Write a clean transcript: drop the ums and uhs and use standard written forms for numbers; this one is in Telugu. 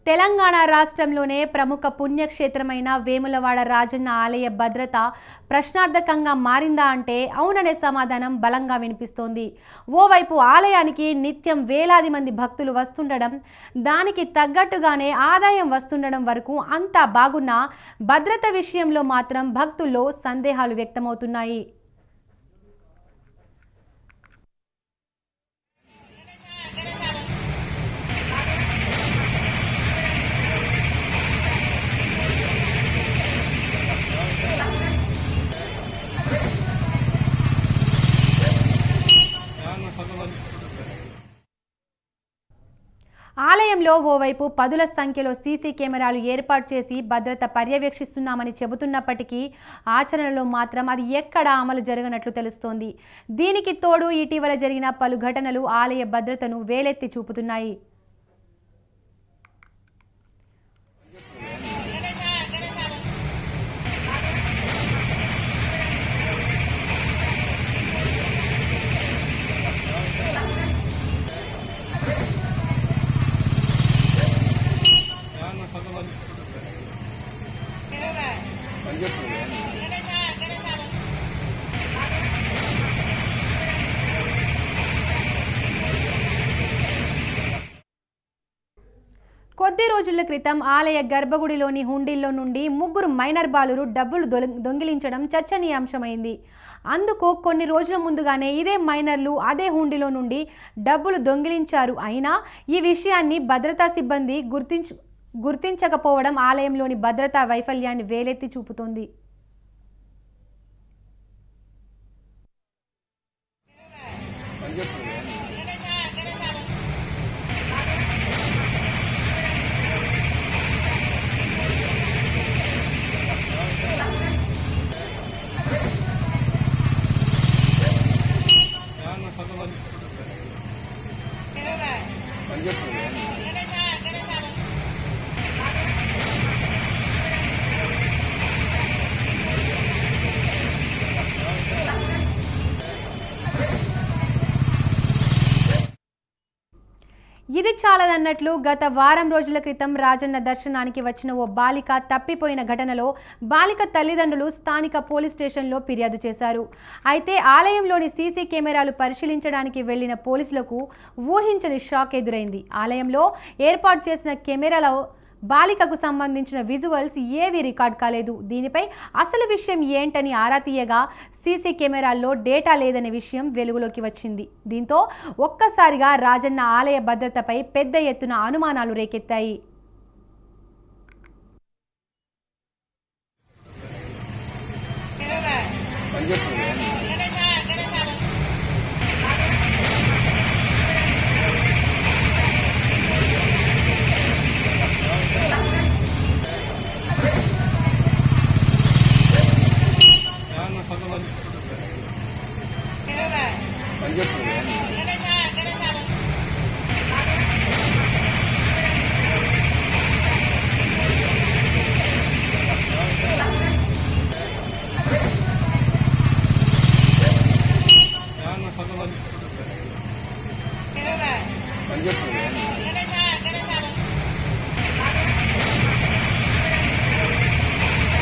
తెలంగాణ రాష్ట్రంలోనే ప్రముఖ పుణ్యక్షేత్రమైన వేములవాడ రాజన్న ఆలయ భద్రత ప్రశ్నార్థకంగా మారిందా అంటే అవుననే సమాధానం బలంగా వినిపిస్తోంది. ఓవైపు ఆలయానికి నిత్యం వేలాది మంది భక్తులు వస్తుండడం, దానికి తగ్గట్టుగానే ఆదాయం వస్తుండడం వరకు అంతా బాగున్నా భద్రత విషయంలో మాత్రం భక్తుల్లో సందేహాలు వ్యక్తమవుతున్నాయి. ఆలయంలో ఓవైపు పదుల సంఖ్యలో సీసీ కెమెరాలు ఏర్పాటు చేసి భద్రత పర్యవేక్షిస్తున్నామని చెబుతున్నప్పటికీ ఆచరణలో మాత్రం అది ఎక్కడా అమలు జరగనట్లు తెలుస్తోంది. దీనికి తోడు ఇటీవల జరిగిన పలు ఘటనలు ఆలయ భద్రతను వేలెత్తి చూపుతున్నాయి. కొద్ది రోజుల క్రితం ఆలయ గర్భగుడిలోని హుండీల్లో నుండి ముగ్గురు మైనర్ బాలురు డబ్బులు దొంగిలించడం చర్చనీయాంశమైంది. అందుకు కొన్ని రోజుల ముందుగానే ఇదే మైనర్లు అదే హుండీలో నుండి డబ్బులు దొంగిలించారు. అయినా ఈ విషయాన్ని భద్రతా సిబ్బంది గుర్తించకపోవడం ఆలయంలోని భద్రతా వైఫల్యాన్ని వేలెత్తి చూపుతోంది. ఇది చాలదన్నట్లు గత వారం రోజుల క్రితం రాజన్న దర్శనానికి వచ్చిన ఓ బాలిక తప్పిపోయిన ఘటనలో బాలిక తల్లిదండ్రులు స్థానిక పోలీస్ స్టేషన్లో ఫిర్యాదు చేశారు. అయితే ఆలయంలోని సీసీ కెమెరాలు పరిశీలించడానికి వెళ్లిన పోలీసులకు ఊహించని షాక్ ఎదురైంది. ఆలయంలో ఏర్పాటు చేసిన కెమెరాలో బాలికకు సంబంధించిన విజువల్స్ ఏవీ రికార్డ్ కాలేదు. దీనిపై అసలు విషయం ఏంటని ఆరా తీయగా సీసీ కెమెరాల్లో డేటా లేదనే విషయం వెలుగులోకి వచ్చింది. దీంతో ఒక్కసారిగా రాజన్న ఆలయ భద్రతపై పెద్ద ఎత్తున అనుమానాలు రేకెత్తాయి. Panjat